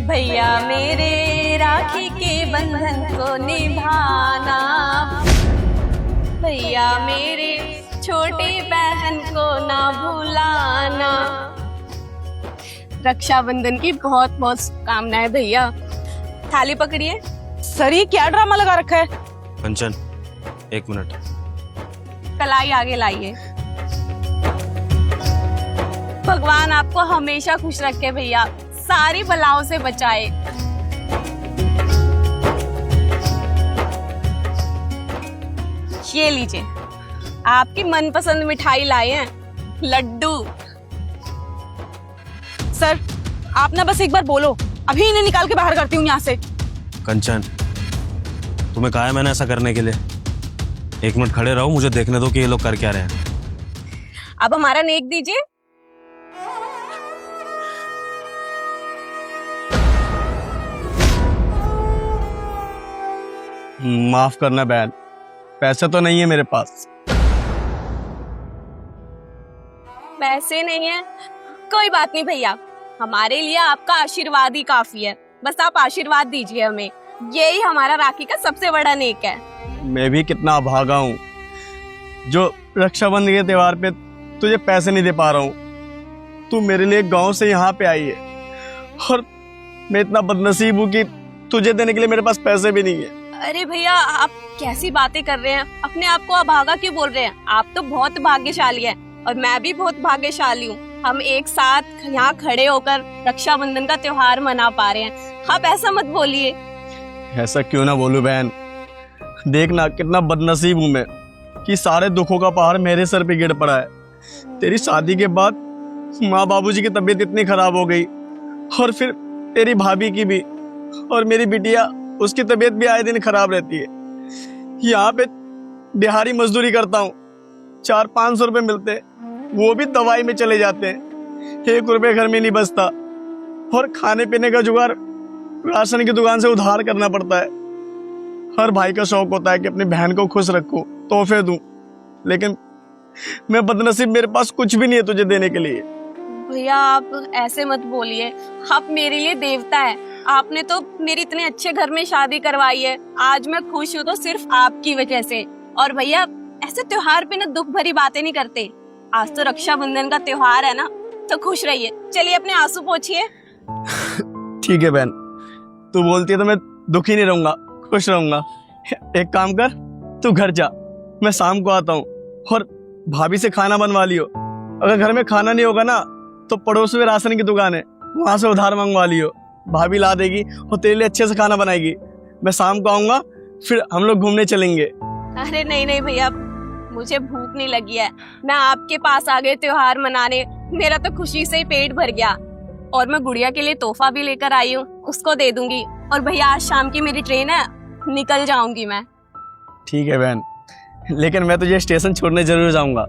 भैया मेरे राखी के बंधन को निभाना, भैया मेरे छोटी बहन को ना भुलाना। रक्षाबंधन की बहुत बहुत शुभकामनाएं भैया। थाली पकड़िए। सर ये क्या ड्रामा लगा रखा है? कंचन 1 मिनट। कलाई आगे लाइए। भगवान आपको हमेशा खुश रखे भैया, सारी बलाओं से बचाए। ये लीजिए, आपकी मनपसंद मिठाई लाए हैं, लड्डू। सर आप ना बस एक बार बोलो, अभी इन्हें निकाल के बाहर करती हूँ यहाँ से। कंचन तुम्हें कहा है मैंने ऐसा करने के लिए। 1 मिनट खड़े रहो, मुझे देखने दो कि ये लोग कर क्या रहे हैं। अब हमारा नेक दीजिए। माफ करना बहन, पैसे तो नहीं है मेरे पास। पैसे नहीं है, कोई बात नहीं भैया, हमारे लिए आपका आशीर्वाद ही काफी है। बस आप आशीर्वाद दीजिए हमें, यही हमारा राखी का सबसे बड़ा नेक है। मैं भी कितना अभागा हूँ जो रक्षाबंधन के त्योहार पे तुझे पैसे नहीं दे पा रहा हूँ। तू मेरे लिए गांव से यहाँ पे आई है और मैं इतना बदनसीब हूँ कि तुझे देने के लिए मेरे पास पैसे भी नहीं है। अरे भैया आप कैसी बातें कर रहे हैं, अपने आप को अभागा क्यों बोल रहे हैं? आप तो बहुत भाग्यशाली हैं और मैं भी बहुत भाग्यशाली हूँ। हम एक साथ यहाँ खड़े होकर रक्षाबंधन का त्योहार मना पा रहे हैं। आप ऐसा मत बोलिए। ऐसा क्यों ना बोलूं बहन, देखना कितना बदनसीब हूँ मैं कि सारे दुखों का पहाड़ मेरे सर पे गिर पड़ा है। तेरी शादी के बाद माँ बाबूजी की तबीयत इतनी खराब हो गई और फिर तेरी भाभी की भी, और मेरी बिटिया उसकी तबीयत भी आए दिन खराब रहती है। यहाँ पे दिहाड़ी मजदूरी करता हूँ, 400-500 रुपए मिलते, वो भी दवाई में चले जाते हैं। 1 रुपए घर में नहीं बचता और खाने पीने का जुगाड़ राशन की दुकान से उधार करना पड़ता है। हर भाई का शौक होता है कि अपनी बहन को खुश रखूं, तोहफे दूं, लेकिन मैं बदनसीब, मेरे पास कुछ भी नहीं है तुझे देने के लिए। भैया आप ऐसे मत बोलिए, आप मेरे लिए देवता है। आपने तो मेरी इतने अच्छे घर में शादी करवाई है, आज मैं खुश हूँ तो सिर्फ आपकी वजह से। और भैया ऐसे त्योहार पे ना दुख भरी बातें नहीं करते। आज तो रक्षाबंधन का त्योहार है ना, तो खुश रहिए। चलिए अपने आंसू पोंछिए। ठीक है बहन, तू बोलती है तो मैं दुखी नहीं रहूंगा, खुश रहूंगा। एक काम कर, तू घर जा, मैं शाम को आता हूँ और भाभी से खाना बनवा लियो। अगर घर में खाना नहीं होगा ना तो पड़ोस में राशन की दुकान है, वहां से उधार मंगवा लियो। भाभी ला देगी और तेरे लिए अच्छे से खाना बनाएगी। मैं शाम को आऊंगा, फिर हम लोग घूमने चलेंगे। अरे नहीं नहीं भैया, मुझे भूख नहीं लगी है, मैं आपके पास आ गई त्योहार मनाने। मेरा तो खुशी से ही पेट भर गया और मैं गुड़िया के लिए तोहफा भी लेकर आई हूँ, उसको दे दूंगी। और भैया आज शाम की मेरी ट्रेन है, निकल जाऊंगी मैं। ठीक है बहन, लेकिन मैं तुझे स्टेशन छोड़ने जरूर जाऊंगा।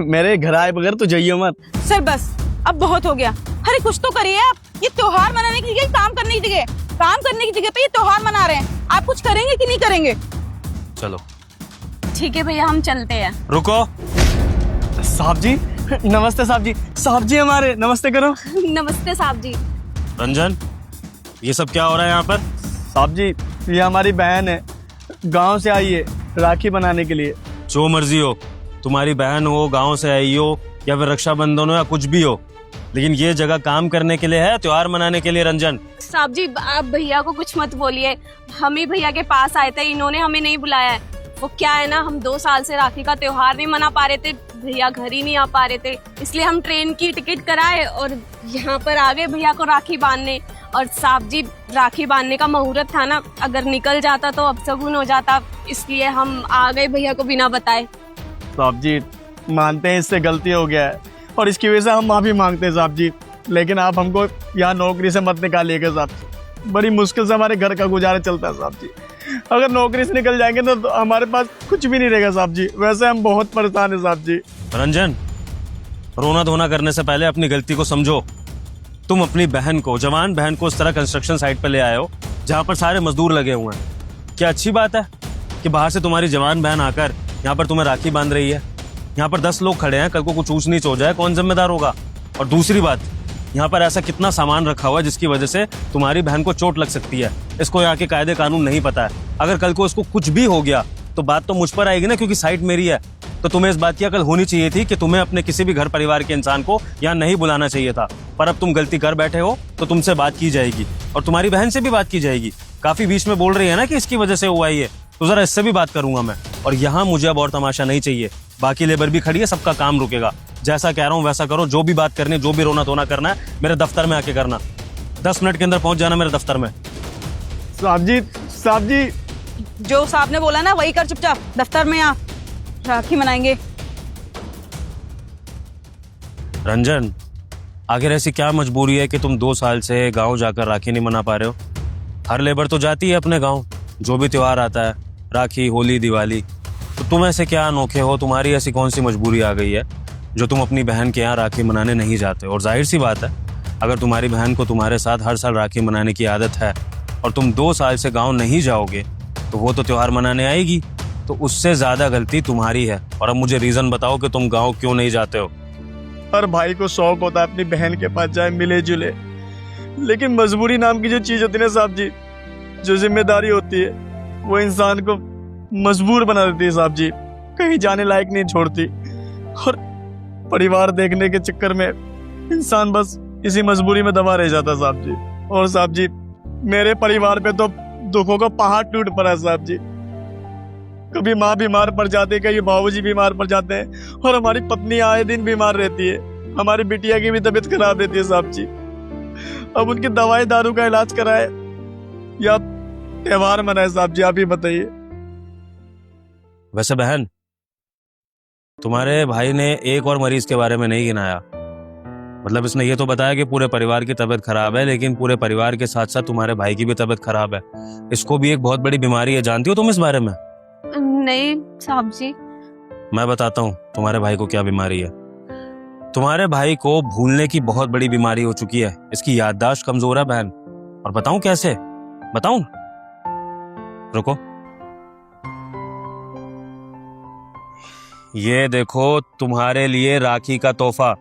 मेरे घर आए बगैर तू जाइयो मत। सर बस अब बहुत हो गया। अरे कुछ तो करिए आप, ये त्योहार मनाने की जगह काम करने की जगह, काम करने की जगह पे ये त्योहार मना रहे हैं। आप कुछ करेंगे कि नहीं करेंगे? चलो ठीक है भैया, हम चलते हैं। रुको। साहब जी नमस्ते। साहब जी, साहब जी हमारे नमस्ते करो। नमस्ते साहब जी। रंजन ये सब क्या हो रहा है यहाँ पर? साहब जी ये हमारी बहन है, गांव से आई है राखी बनाने के लिए। जो मर्जी हो, तुम्हारी बहन हो, गांव से आई हो या फिर रक्षाबंधन हो या कुछ भी हो, लेकिन ये जगह काम करने के लिए है, त्योहार मनाने के लिए। रंजन साहब जी आप भैया को कुछ मत बोलिए, हम ही भैया के पास आए थे, इन्होंने हमें नहीं बुलाया है। वो क्या है ना, हम 2 साल से राखी का त्योहार नहीं मना पा रहे थे, भैया घर ही नहीं आ पा रहे थे, इसलिए हम ट्रेन की टिकट कराए और यहाँ पर आ गए भैया को राखी बांधने। और साहब जी राखी बांधने का मुहूर्त था ना, अगर निकल जाता तो अपशगुन हो जाता, इसलिए हम आ गए भैया को बिना बताए। साहब जी मानते हैं इससे गलती हो गया है और इसकी वजह से हम माफी मांगते हैं साहब जी, लेकिन आप हमको यहाँ नौकरी से मत निकालिएगा साहब जी। बड़ी मुश्किल से हमारे घर का गुजारा चलता है साहब जी। अगर नौकरी से निकल जाएंगे तो हमारे पास कुछ भी नहीं रहेगा साहब जी। वैसे हम बहुत परेशान हैं साहब जी। रंजन रोना धोना करने से पहले अपनी गलती को समझो। तुम अपनी बहन को, जवान बहन को, इस तरह कंस्ट्रक्शन साइट पर ले आए हो जहाँ पर सारे मजदूर लगे हुए हैं। क्या अच्छी बात है कि बाहर से तुम्हारी जवान बहन आकर यहाँ पर तुम्हें राखी बांध रही है? यहाँ पर 10 लोग खड़े हैं, कल को कुछ ऊंच नीच हो जाए कौन जिम्मेदार होगा? और दूसरी बात, यहाँ पर ऐसा कितना सामान रखा हुआ है जिसकी वजह से तुम्हारी बहन को चोट लग सकती है। इसको यहाँ के कायदे कानून नहीं पता है। अगर कल को इसको कुछ भी हो गया तो बात तो मुझ पर आएगी ना, क्योंकि साइट मेरी है। तो तुम्हें इस बात की अकल होनी चाहिए थी कि तुम्हें अपने किसी भी घर परिवार के इंसान को यहाँ नहीं बुलाना चाहिए था। पर अब तुम गलती कर बैठे हो तो तुमसे बात की जाएगी और तुम्हारी बहन से भी बात की जाएगी। काफी बीच में बोल रही है ना कि इसकी वजह से हुआ ही है, तो जरा इससे भी बात करूंगा मैं। और यहाँ मुझे अब और तमाशा नहीं चाहिए। बाकी लेबर भी खड़ी है, सबका काम रुकेगा। जैसा कह रहा हूँ वैसा करो। जो भी बात करनी है, जो भी रोना धोना करना है, मेरे दफ्तर में आके करना। 10 मिनट के अंदर पहुंच जाना मेरे दफ्तर में। साहब जी जो साहब ने बोला ना वही कर चुपचाप। दफ्तर में यहाँ राखी मनाएंगे। रंजन, आखिर ऐसी क्या मजबूरी है कि तुम 2 साल से गांव जाकर राखी नहीं मना पा रहे हो? हर लेबर तो जाती है अपने गांव, जो भी त्योहार आता है, राखी, होली, दिवाली। तो तुम ऐसे क्या अनोखे हो? तुम्हारी ऐसी कौन सी मजबूरी आ गई है जो तुम अपनी बहन के यहाँ राखी मनाने नहीं जाते? और जाहिर सी बात है, अगर तुम्हारी बहन को तुम्हारे साथ हर साल राखी मनाने की आदत है और तुम 2 साल से गाँव नहीं जाओगे तो वो तो त्योहार मनाने आएगी। तो उससे ज्यादा गलती तुम्हारी है। और अब मुझे रीजन बताओ कि तुम गाँव क्यों नहीं जाते हो? हर भाई को शौक होता है अपनी बहन के पास जाए, मिले जुले, लेकिन मजबूरी नाम की जो चीज होती है ना साहब जी, जो जिम्मेदारी होती है, वो इंसान को मजबूर बना देती है साहब जी। कहीं जाने लायक नहीं छोड़ती। और परिवार देखने के चक्कर में इंसान बस इसी मजबूरी में दबा रह जाता साहब जी। और साहब जी, मेरे परिवार पे तो दुखों का पहाड़ टूट पड़ा है साहब जी। कभी माँ बीमार पड़ जाती है, कभी बाबूजी बीमार पड़ जाते हैं, और हमारी पत्नी आए दिन बीमार रहती है। हमारी बिटिया की भी तबीयत खराब रहती है साहब जी। अब उनकी दवाई दारू का इलाज कराए या त्योहार मनाए साहब जी, आप ही बताइए। वैसे बहन, तुम्हारे भाई ने एक और मरीज के बारे में नहीं गिनाया। मतलब इसने ये तो बताया कि पूरे परिवार की तबीयत खराब है, लेकिन पूरे परिवार के साथ साथ तुम्हारे भाई की भी तबीयत खराब है। इसको भी एक बहुत बड़ी बीमारी है। जानती हो तुम इस बारे में? नहीं साहब जी। मैं बताता हूँ तुम्हारे भाई को क्या बीमारी है। तुम्हारे भाई को भूलने की बहुत बड़ी बीमारी हो चुकी है। इसकी याददाश्त कमजोर है बहन। और बताऊं कैसे? बताऊं? रुको, ये देखो तुम्हारे लिए राखी का तोहफा,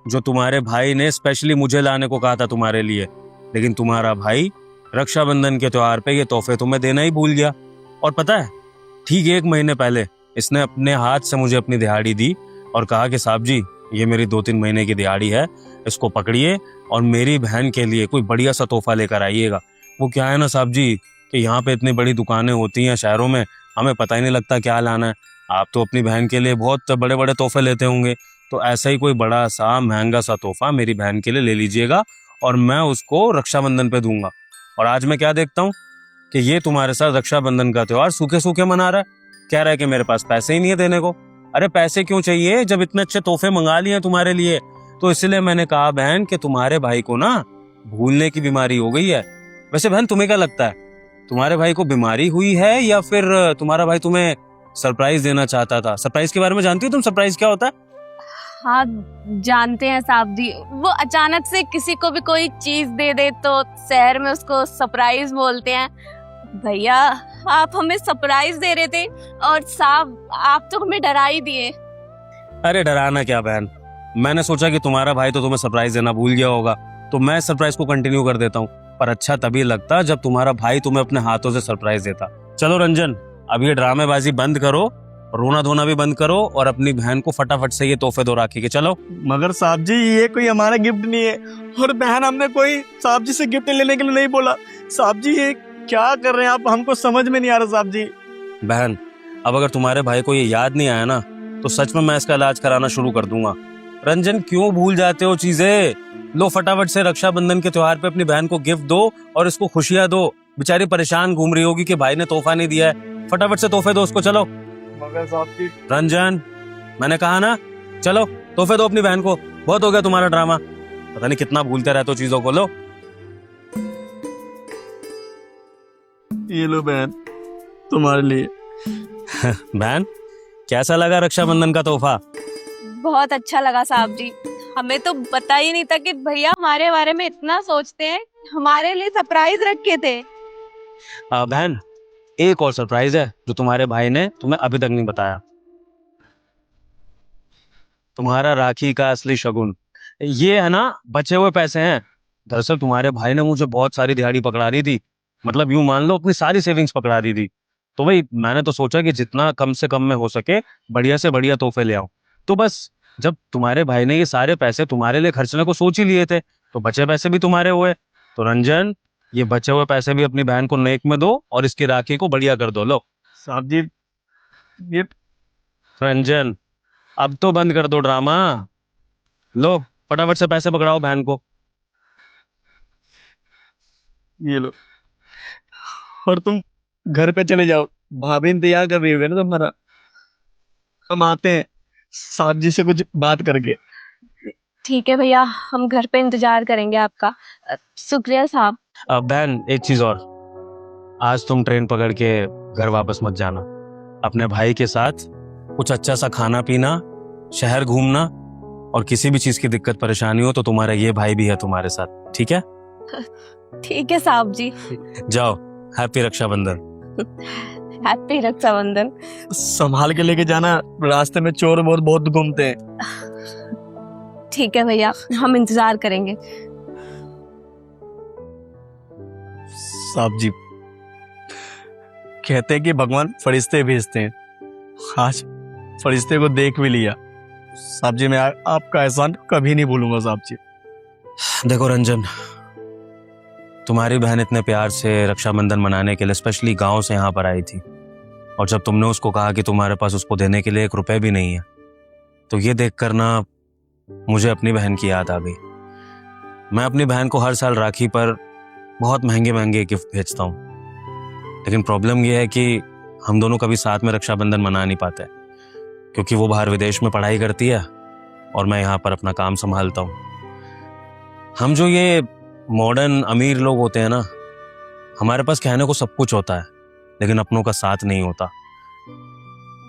जो तुम्हारे भाई ने स्पेशली मुझे लाने को कहा था तुम्हारे लिए। लेकिन तुम्हारा भाई रक्षाबंधन के त्योहार पे ये तोहफे तुम्हें देना ही भूल गया। और पता है, ठीक 1 महीने पहले इसने अपने हाथ से मुझे अपनी दिहाड़ी दी और कहा कि साहब जी, ये मेरी 2-3 महीने की दिहाड़ी है, इसको पकड़िए और मेरी बहन के लिए कोई बढ़िया सा तोहफा लेकर आइएगा। वो क्या है ना साहब जी कि यहाँ पे इतनी बड़ी दुकानें होती हैं शहरों में, हमें पता ही नहीं लगता क्या लाना है। आप तो अपनी बहन के लिए बहुत बड़े बड़े तोहफे लेते होंगे, तो ऐसा ही कोई बड़ा सा महंगा सा तोहफा मेरी बहन के लिए ले लीजिएगा और मैं उसको रक्षाबंधन पे दूंगा। और आज मैं क्या देखता हूँ कि ये तुम्हारे साथ रक्षाबंधन का त्योहार सूखे सूखे मना रहा है। कह रहा है कि मेरे पास पैसे ही नहीं है देने को। अरे पैसे क्यों चाहिए जब इतने अच्छे तोहफे मंगा लिए तुम्हारे लिए? तो इसलिए मैंने कहा बहन कि तुम्हारे भाई को ना भूलने की बीमारी हो गई है। वैसे बहन, तुम्हें क्या लगता है, तुम्हारे भाई को बीमारी हुई है या फिर तुम्हारा भाई तुम्हें सरप्राइज देना चाहता था? सरप्राइज के बारे में जानती हो तुम? सरप्राइज क्या होता है? हाँ जानते हैं साहब जी। वो अचानक से किसी को भी कोई चीज दे दे तो शहर में उसको सरप्राइज बोलते हैं। भैया, आप हमें सरप्राइज दे रहे थे और साहब आप तो हमें डरा ही दिए। अरे डराना क्या बहन, मैंने सोचा कि तुम्हारा भाई तो तुम्हें सरप्राइज देना भूल गया होगा, तो मैं सरप्राइज को कंटिन्यू कर देता हूँ। पर अच्छा तभी लगता जब तुम्हारा भाई तुम्हें अपने हाथों से सरप्राइज देता। चलो रंजन, अब ये ड्रामेबाजी बंद करो, रोना धोना भी बंद करो और अपनी बहन को फटाफट से ये तोहफे दो राखी के। चलो। मगर साहब जी, ये कोई हमारा गिफ्ट नहीं है, और बहन हमने कोई साहब जी से गिफ्ट लेने के लिए नहीं बोला। साहब जी, ये क्या कर रहे हैं आप? हमको समझ में नहीं आ रहा साहब जी। बहन, अब अगर तुम्हारे भाई को ये याद नहीं आया ना, तो सच में मैं इसका इलाज कराना शुरू कर दूंगा। रंजन, क्यों भूल जाते हो चीजें? लो फटाफट से रक्षाबंधन के त्योहार पे अपनी बहन को गिफ्ट दो और इसको खुशियां दो। बेचारी परेशान घूम रही होगी कि भाई ने तोहफा नहीं दिया है। फटाफट से तोहफे दो उसको। चलो। मगर साहब जी, रंजन, मैंने कहा ना, चलो तोहफे दो अपनी बहन को। बहुत हो गया तुम्हारा ड्रामा, पता नहीं कितना भूलते रहते हो चीजों को। लो। ये लो बहन, तुम्हारे लिए। बहन, कैसा लगा रक्षाबंधन का तोहफा? बहुत अच्छा लगा साहब जी। हमें तो पता ही नहीं था कि भैया हमारे बारे में इतना सोचते हैं। हमारे लिए सरप्राइज रखे थे। बहन, एक और सरप्राइज है जो तुम्हारे भाई ने तुम्हें अभी तक नहीं बताया। तुम्हारा राखी का असली शगुन, ये है ना बचे हुए पैसे हैं। दरअसल तुम्हारे भाई ने मुझे बहुत सारी दिहाड़ी पकड़ा दी थी, मतलब यूं मान लो अपनी सारी सेविंग्स पकड़ा दी थी। तो भाई मैंने तो सोचा कि जितना कम से कम में हो सके बढ़िया से बढ़िया तोहफे ले आऊं। तो बस जब तुम्हारे भाई ने ये सारे पैसे तुम्हारे लिए खर्चने को सोच ही लिए थे तो बचे पैसे भी तुम्हारे हुए। तो रंजन, ये बचे हुए पैसे भी अपनी बहन को नेक में दो और इसकी राखी को बढ़िया कर दो। लो साहब जी, ये रंजन, अब तो बंद कर दो ड्रामा। लो फटाफट से पैसे पकड़ाओ बहन को। ये लो, और तुम घर पे चले जाओ, भाभी इंतजार कर रही होगी ना तुम्हारा। हम आते हैं साहब जी से कुछ बात करके। ठीक है भैया, हम घर पे इंतजार करेंगे आपका। शुक्रिया साहब। अब बहन एक चीज और, आज तुम ट्रेन पकड़ के घर वापस मत जाना। अपने भाई के साथ कुछ अच्छा सा खाना पीना, शहर घूमना, और किसी भी चीज की दिक्कत परेशानी हो तो तुम्हारा ये भाई भी है तुम्हारे साथ, ठीक है? ठीक है साहब जी। जाओ, हैप्पी रक्षाबंधन। हैप्पी रक्षाबंधन। संभाल के लेके जाना, रास्ते में चोर वोर बहुत घूमते हैं। ठीक है भैया, हम इंतजार करेंगे। साहब जी, कहते हैं कि भगवान फरिश्ते भेजते हैं, आज फरिश्ते को देख भी लिया। साहब जी, मैं आपका एहसान कभी नहीं भूलूंगा साहब जी। देखो रंजन, तुम्हारी बहन इतने प्यार से रक्षाबंधन मनाने के लिए स्पेशली गांव से यहाँ पर आई थी, और जब तुमने उसको कहा कि तुम्हारे पास उसको देने के लिए 1 रुपए भी नहीं है, तो ये देख कर ना मुझे अपनी बहन की याद आ गई। मैं अपनी बहन को हर साल राखी पर बहुत महंगे महंगे गिफ्ट भेजता हूँ, लेकिन प्रॉब्लम ये है कि हम दोनों कभी साथ में रक्षाबंधन मना नहीं पाते, क्योंकि वो बाहर विदेश में पढ़ाई करती है और मैं यहाँ पर अपना काम संभालता हूँ। हम जो ये मॉडर्न अमीर लोग होते हैं ना, हमारे पास कहने को सब कुछ होता है लेकिन अपनों का साथ नहीं होता।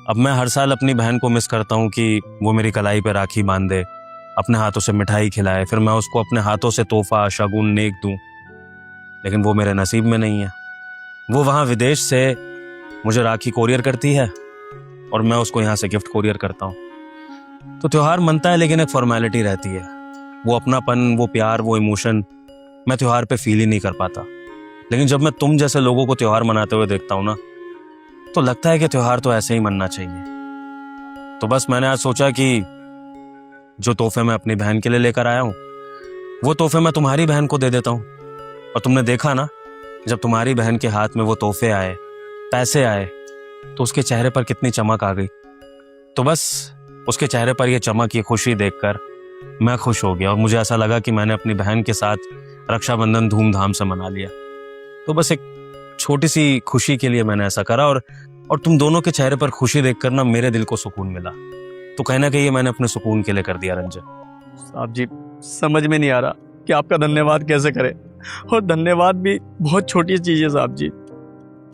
अब मैं हर साल अपनी बहन को मिस करता हूँ कि वो मेरी कलाई पे राखी बांधे, अपने हाथों से मिठाई खिलाए, फिर मैं उसको अपने हाथों से तोहफा शगुन नेक दूं, लेकिन वो मेरे नसीब में नहीं है। वो वहाँ विदेश से मुझे राखी कोरियर करती है और मैं उसको यहाँ से गिफ्ट कोरियर करता हूँ। तो त्योहार मनता है लेकिन एक फॉर्मेलिटी रहती है। वो अपनापन, वो प्यार, वो इमोशन मैं त्योहार पे फील ही नहीं कर पाता। लेकिन जब मैं तुम जैसे लोगों को त्योहार मनाते हुए देखता हूँ ना, तो लगता है कि त्योहार तो ऐसे ही मनना चाहिए। तो बस मैंने आज सोचा कि जो तोहफे मैं अपनी बहन के लिए लेकर आया हूँ, वो तोहफे मैं तुम्हारी बहन को दे देता हूँ। और तुमने देखा ना, जब तुम्हारी बहन के हाथ में वो तोहफे आए, पैसे आए, तो उसके चेहरे पर कितनी चमक आ गई। तो बस उसके चेहरे पर ये चमक, ये खुशी देखकर मैं खुश हो गया और मुझे ऐसा लगा कि मैंने अपनी बहन के साथ रक्षाबंधन धूमधाम से मना लिया। तो बस एक छोटी सी खुशी के लिए मैंने ऐसा करा, और तुम दोनों के चेहरे पर खुशी देखकर ना मेरे दिल को सुकून मिला। तो कहना कि ये मैंने अपने सुकून के लिए कर दिया रंजन। साहब जी, समझ में नहीं आ रहा कि आपका धन्यवाद कैसे करें, और धन्यवाद भी बहुत छोटी चीज है साहब जी।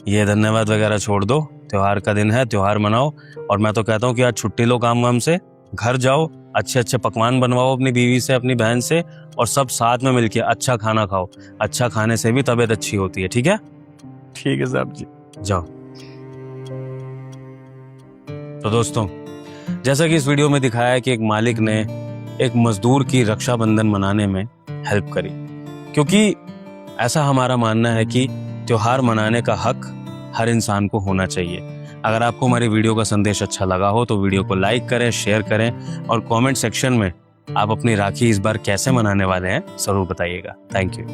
ये धन्यवाद वगैरह छोड़ दो, त्योहार का दिन है, त्योहार मनाओ। और मैं तो कहता हूँ कि आज छुट्टी लो काम वाम से, घर जाओ, अच्छे अच्छे पकवान बनवाओ अपनी बीवी से, अपनी बहन से, और सब साथ में मिलके अच्छा खाना खाओ। अच्छा खाने से भी तबीयत अच्छी होती है, ठीक है? ठीक है साहब जी, जाओ। तो दोस्तों, जैसा कि इस वीडियो में दिखाया है कि एक मालिक ने एक मजदूर की रक्षाबंधन मनाने में हेल्प करी, क्योंकि ऐसा हमारा मानना है कि त्योहार मनाने का हक हर इंसान को होना चाहिए। अगर आपको हमारी वीडियो का संदेश अच्छा लगा हो तो वीडियो को लाइक करें, शेयर करें, और कमेंट सेक्शन में आप अपनी राखी इस बार कैसे मनाने वाले हैं जरूर बताइएगा। Thank you.